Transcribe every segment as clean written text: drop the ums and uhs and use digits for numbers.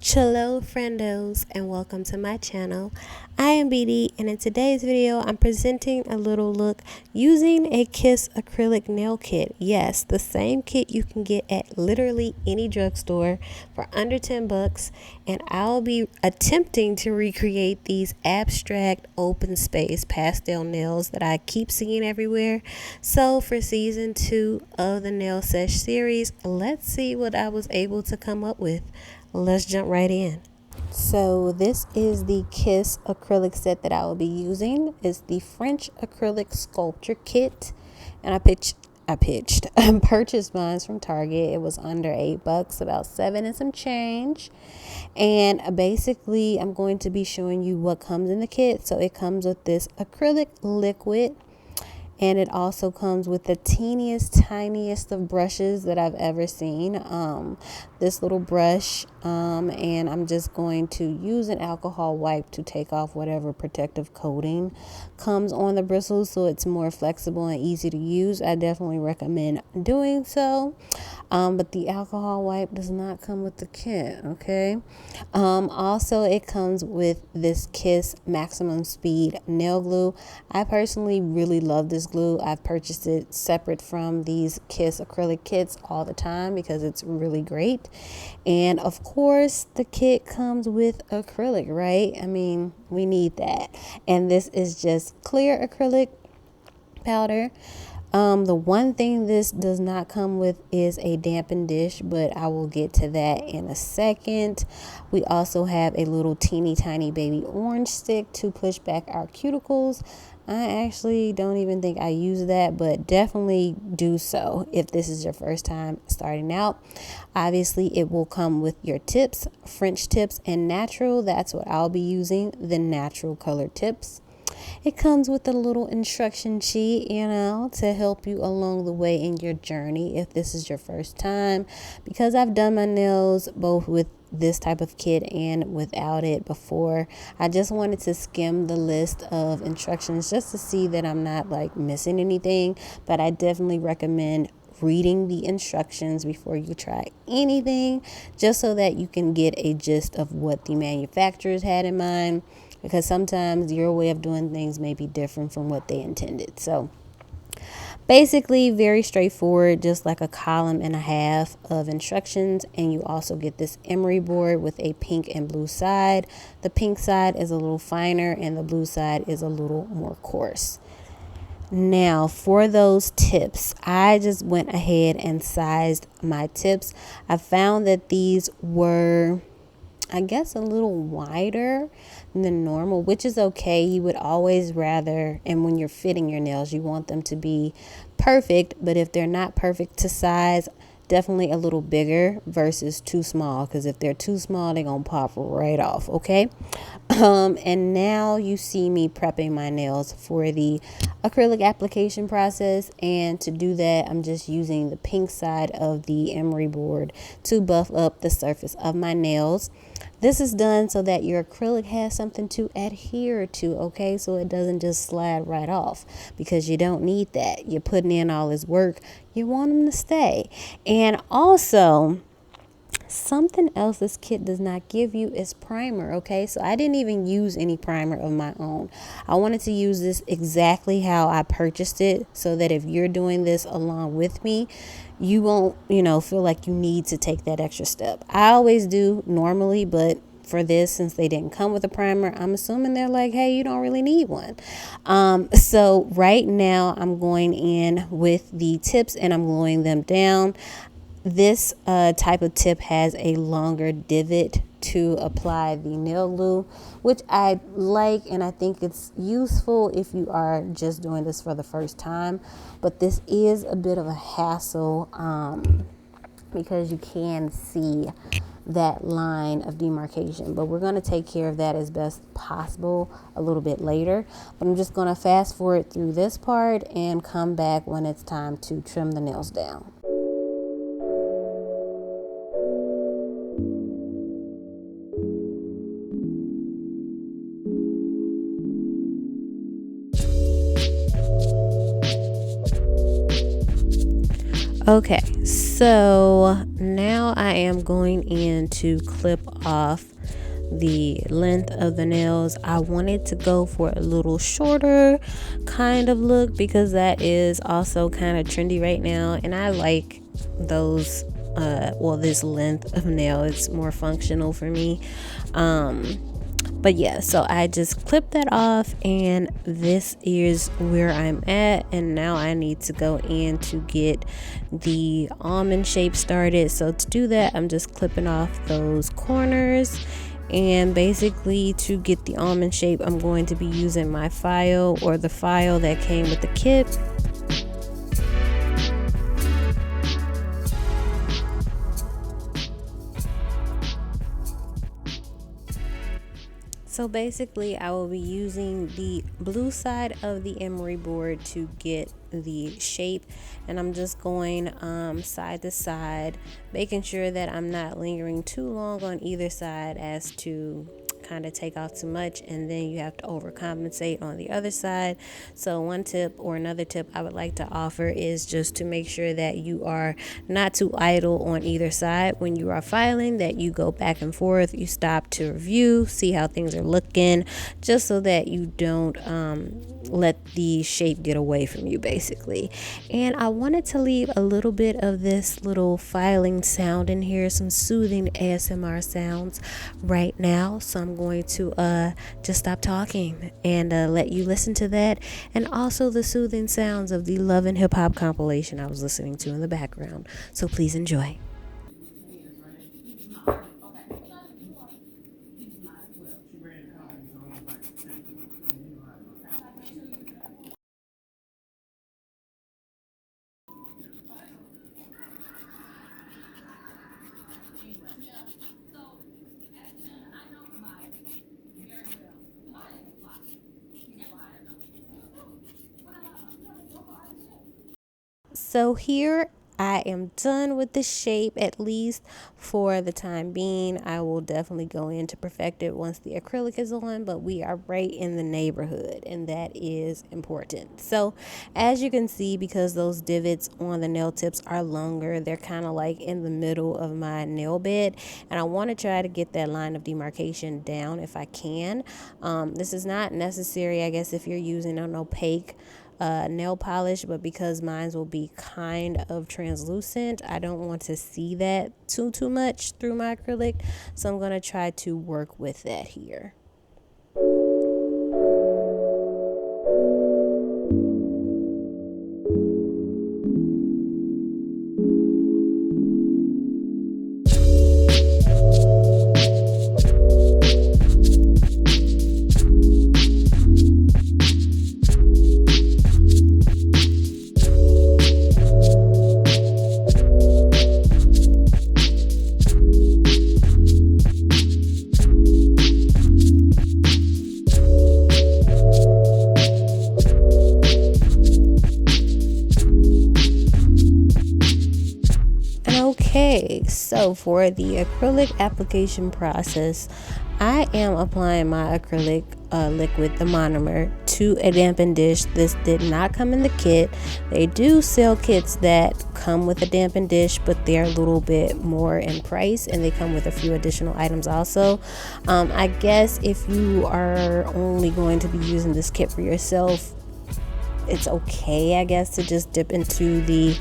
Chello, friendos, and welcome to my channel. I am Beedee, and in today's video, I'm presenting a little look using a Kiss Acrylic Nail Kit. Yes, the same kit you can get at literally any drugstore for under 10 bucks, and I'll be attempting to recreate these abstract open space pastel nails that I keep seeing everywhere. So for season 2 of the Nail Sesh series, let's see what I was able to come up with. Let's jump right in. So this is the Kiss acrylic set that I will be using. It's the French acrylic sculpture kit, and I purchased mine from Target. It was under $8, about 7 and some change. And basically, I'm going to be showing you what comes in the kit. So it comes with this acrylic liquid. And it also comes with the teeniest, tiniest of brushes that I've ever seen. This little brush, and I'm just going to use an alcohol wipe to take off whatever protective coating comes on the bristles so it's more flexible and easy to use. I definitely recommend doing so. But the alcohol wipe does not come with the kit, okay? Also, it comes with this Kiss Maximum Speed nail glue. I personally really love this glue. I've purchased it separate from these Kiss acrylic kits all the time because it's really great. And of course, the kit comes with acrylic, right? I mean, we need that. And this is just clear acrylic powder. The one thing this does not come with is a dampened dish, but I will get to that in a second. We also have a little teeny tiny baby orange stick to push back our cuticles. I actually don't even think I use that, but definitely do so if this is your first time starting out. Obviously, it will come with your tips, French tips and natural. That's what I'll be using, the natural color tips. It comes with a little instruction sheet, to help you along the way in your journey if this is your first time. Because I've done my nails both with this type of kit and without it before, I just wanted to skim the list of instructions just to see that I'm not like missing anything. But I definitely recommend reading the instructions before you try anything, just so that you can get a gist of what the manufacturers had in mind, because sometimes your way of doing things may be different from what they intended. So basically very straightforward, just like a column and a half of instructions. And you also get this emery board with a pink and blue side. The pink side is a little finer and the blue side is a little more coarse. Now for those tips, I just went ahead and sized my tips. I found that these were, I guess, a little wider than normal, which is okay. You would always rather, and when you're fitting your nails, you want them to be perfect, but if they're not perfect to size, definitely a little bigger versus too small, because if they're too small, they're gonna pop right off, okay? And now you see me prepping my nails for the acrylic application process, and to do that, I'm just using the pink side of the emery board to buff up the surface of my nails. This is done so that your acrylic has something to adhere to, okay? So it doesn't just slide right off, because you don't need that. You're putting in all this work. You want them to stay. And also, something else this kit does not give you is primer, okay? So I didn't even use any primer of my own. I wanted to use this exactly how I purchased it, so that if you're doing this along with me, you won't, feel like you need to take that extra step. I always do normally, but for this, since they didn't come with a primer, I'm assuming they're like, hey, you don't really need one. So right now I'm going in with the tips and I'm gluing them down. This type of tip has a longer divot to apply the nail glue, which I like, and I think it's useful if you are just doing this for the first time. But this is a bit of a hassle because you can see that line of demarcation, but we're going to take care of that as best possible a little bit later. But I'm just going to fast forward through this part and come back when it's time to trim the nails down. Okay, so now I am going in to clip off the length of the nails. I wanted to go for a little shorter kind of look because that is also kind of trendy right now, and I like those this length of nail. It's more functional for me. But yeah, so I just clipped that off, and this is where I'm at. And now I need to go in to get the almond shape started. So to do that, I'm just clipping off those corners. And basically, to get the almond shape, I'm going to be using my file, or the file that came with the kit. So basically, I will be using the blue side of the emery board to get the shape, and I'm just going side to side, making sure that I'm not lingering too long on either side as to kind of take off too much, and then you have to overcompensate on the other side. So one tip, or another tip I would like to offer, is just to make sure that you are not too idle on either side when you are filing, that you go back and forth, you stop to review, see how things are looking, just so that you don't let the shape get away from you, basically. And I wanted to leave a little bit of this little filing sound in here, some soothing ASMR sounds right now. So I'm going to just stop talking and let you listen to that, and also the soothing sounds of the Love and Hip Hop compilation I was listening to in the background. So please enjoy. So here I am done with the shape, at least for the time being. I will definitely go in to perfect it once the acrylic is on, but we are right in the neighborhood, and that is important. So as you can see, because those divots on the nail tips are longer, they're kind of like in the middle of my nail bed, and I want to try to get that line of demarcation down if I can. This is not necessary, I guess, if you're using an opaque nail polish, but because mine will be kind of translucent, I don't want to see that too much through my acrylic, so I'm going to try to work with that here. Okay, so for the acrylic application process, I am applying my acrylic liquid, the monomer, to a dampened dish. This did not come in the kit. They do sell kits that come with a dampened dish, but they're a little bit more in price, and they come with a few additional items also. I guess if you are only going to be using this kit for yourself, it's okay, I guess, to just dip into the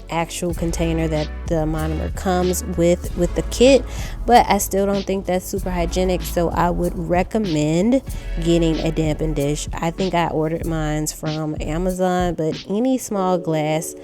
actual container that the monomer comes with the kit, but I still don't think that's super hygienic, so I would recommend getting a dampened dish. I think I ordered mine from Amazon, but any small glass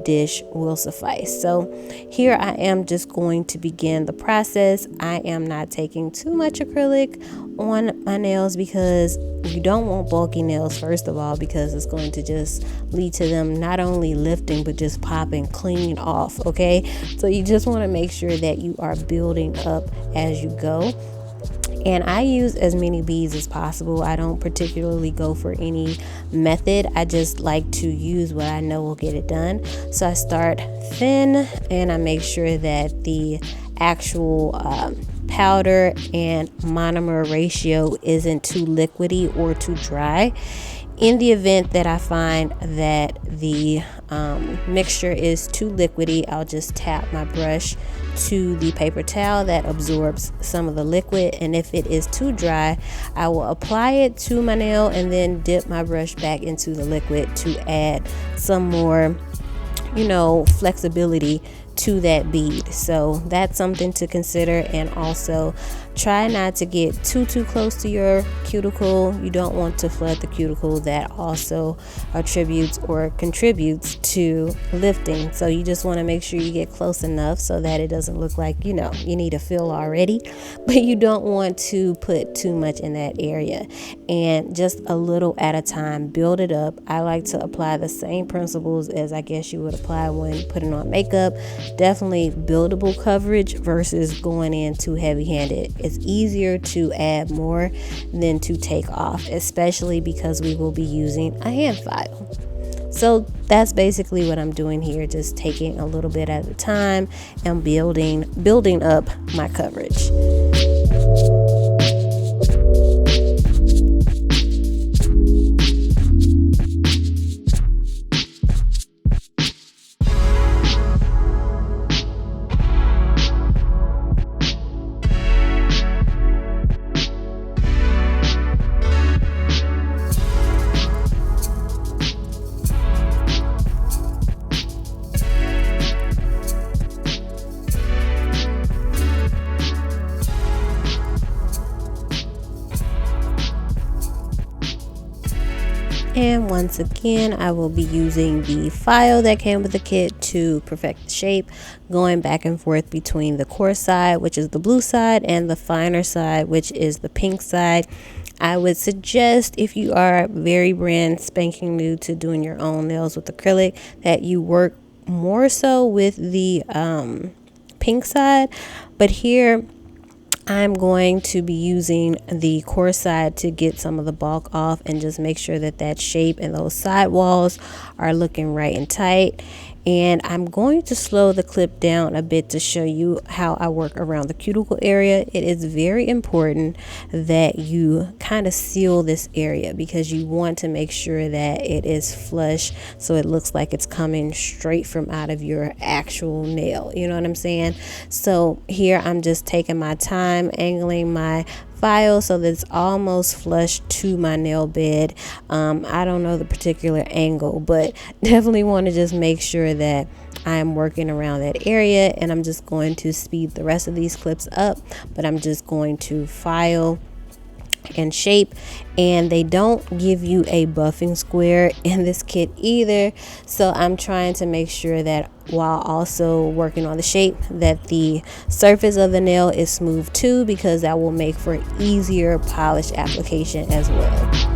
dish will suffice. So here I am just going to begin the process. I am not taking too much acrylic on my nails because you don't want bulky nails, first of all, because it's going to just lead to them not only lifting but just popping clean off. Okay, so you just want to make sure that you are building up as you go. And I use as many beads as possible. I don't particularly go for any method. I just like to use what I know will get it done. So I start thin, and I make sure that the actual powder and monomer ratio isn't too liquidy or too dry. In the event that I find that the mixture is too liquidy, I'll just tap my brush to the paper towel that absorbs some of the liquid, and if it is too dry, I will apply it to my nail and then dip my brush back into the liquid to add some more, flexibility to that bead. So that's something to consider. And also try not to get too close to your cuticle. You don't want to flood the cuticle. That also attributes or contributes to lifting. So you just want to make sure you get close enough so that it doesn't look like you need a fill already, but you don't want to put too much in that area. And just a little at a time, build it up. I like to apply the same principles as I guess you would apply when putting on makeup. Definitely buildable coverage versus going in too heavy-handed. It's easier to add more than to take off, especially because we will be using a hand file. So that's basically what I'm doing here, just taking a little bit at a time and building up my coverage. And once again, I will be using the file that came with the kit to perfect the shape, going back and forth between the coarse side, which is the blue side, and the finer side, which is the pink side. I would suggest, if you are very brand spanking new to doing your own nails with acrylic, that you work more so with the pink side. But here I'm going to be using the coarse side to get some of the bulk off and just make sure that that shape and those side walls are looking right and tight. And I'm going to slow the clip down a bit to show you how I work around the cuticle area. It is very important that you kind of seal this area because you want to make sure that it is flush so it looks like it's coming straight from out of your actual nail. You know what I'm saying? So here I'm just taking my time, angling my file so that it's almost flush to my nail bed. I don't know the particular angle, but definitely want to just make sure that I'm working around that area. And I'm just going to speed the rest of these clips up, but I'm just going to file and shape. And they don't give you a buffing square in this kit either, so I'm trying to make sure that while also working on the shape that the surface of the nail is smooth too, because that will make for easier polish application as well.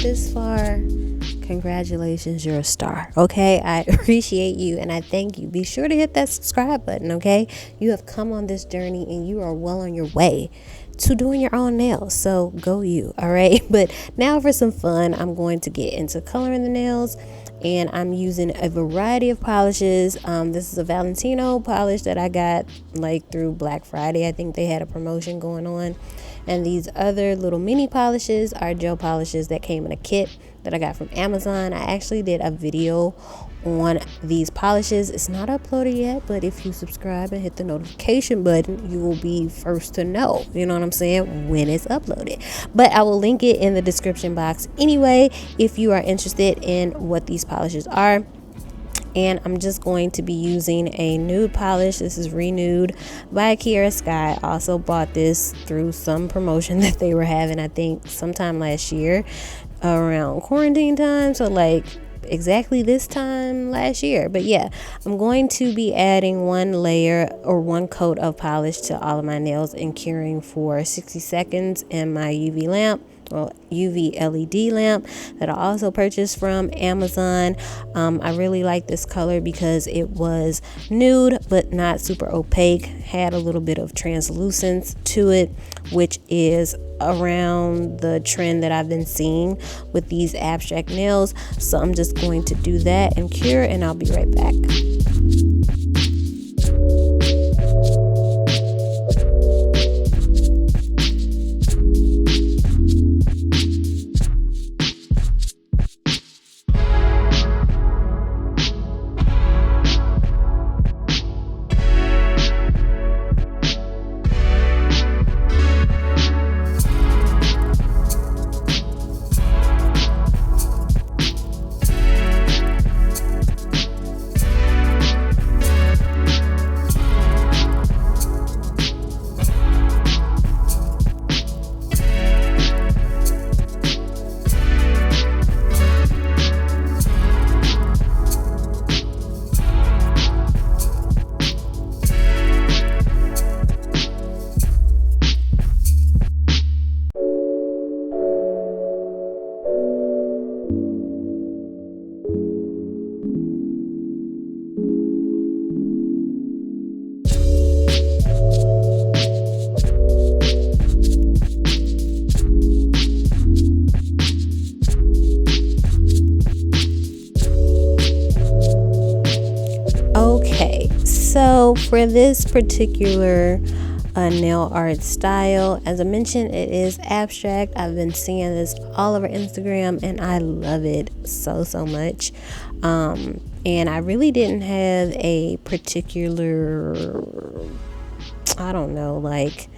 This far, congratulations, you're a star. Okay, I appreciate you and I thank you. Be sure to hit that subscribe button. Okay, you have come on this journey and you are well on your way to doing your own nails, so go you. All right, but now for some fun, I'm going to get into coloring the nails, and I'm using a variety of polishes. This is a Valentino polish that I got like through Black Friday. I think they had a promotion going on. And these other little mini polishes are gel polishes that came in a kit that I got from Amazon. I actually did a video on these polishes. It's not uploaded yet, but if you subscribe and hit the notification button, you will be first to know, you know what I'm saying, when it's uploaded. But I will link it in the description box anyway if you are interested in what these polishes are. And I'm just going to be using a nude polish. This is Renewed by Kiara Sky. I also bought this through some promotion that they were having, I think sometime last year around quarantine time, so like exactly this time last year. But yeah, I'm going to be adding one layer or one coat of polish to all of my nails and curing for 60 seconds in my UV lamp UV LED lamp that I also purchased from Amazon. I really like this color because it was nude but not super opaque, had a little bit of translucence to it, which is around the trend that I've been seeing with these abstract nails. So I'm just going to do that and cure, and I'll be right back. Okay, so for this particular nail art style, as I mentioned, it is abstract. I've been seeing this all over Instagram and I love it so much. And I really didn't have a particular, I don't know, like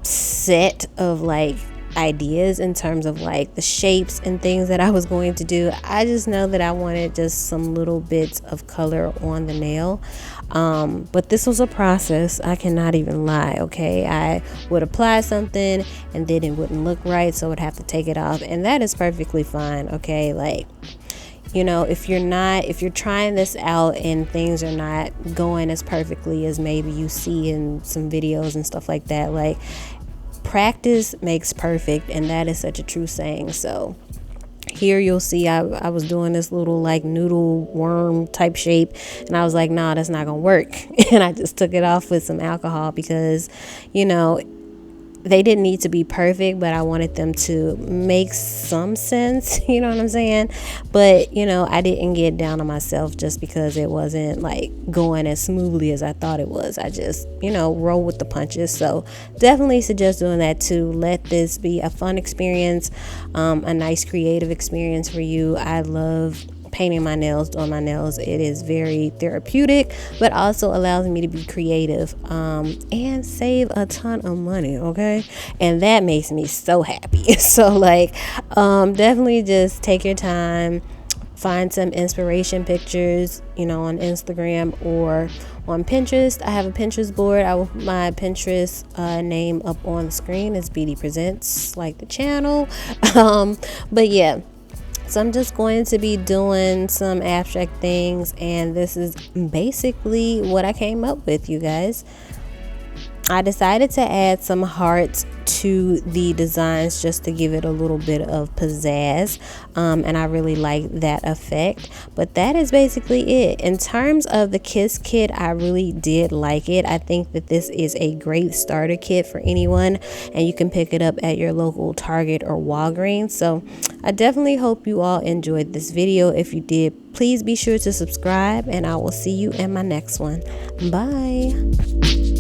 set of like ideas in terms of like the shapes and things that I was going to do. I just know that I wanted just some little bits of color on the nail. But this was a process, I cannot even lie. Okay, I would apply something and then it wouldn't look right, so I would have to take it off, and that is perfectly fine. Okay, like, you know, if you're trying this out and things are not going as perfectly as maybe you see in some videos and stuff like that, like, practice makes perfect, and that is such a true saying. So here you'll see I was doing this little like noodle worm type shape, and I was like, nah, that's not gonna work. And I just took it off with some alcohol because, you know, they didn't need to be perfect, but I wanted them to make some sense, you know what I'm saying? But, you know, I didn't get down on myself just because it wasn't like going as smoothly as I thought it was. I just, you know, roll with the punches. So definitely suggest doing that too. Let this be a fun experience, a nice creative experience for you. I love painting my nails, doing my nails. It is very therapeutic, but also allows me to be creative and save a ton of money. Okay, and that makes me so happy. So like, definitely just take your time, find some inspiration pictures, you know, on Instagram or on Pinterest. I have a Pinterest board. I will put my Pinterest name up on the screen as Beedee Presents, like the channel. But yeah, so I'm just going to be doing some abstract things, and this is basically what I came up with, you guys. I decided to add some hearts to the designs just to give it a little bit of pizzazz, and I really like that effect. But that is basically it. In terms of the Kiss kit, I really did like it. I think that this is a great starter kit for anyone, and you can pick it up at your local Target or Walgreens. So I definitely hope you all enjoyed this video. If you did, please be sure to subscribe, and I will see you in my next one. Bye.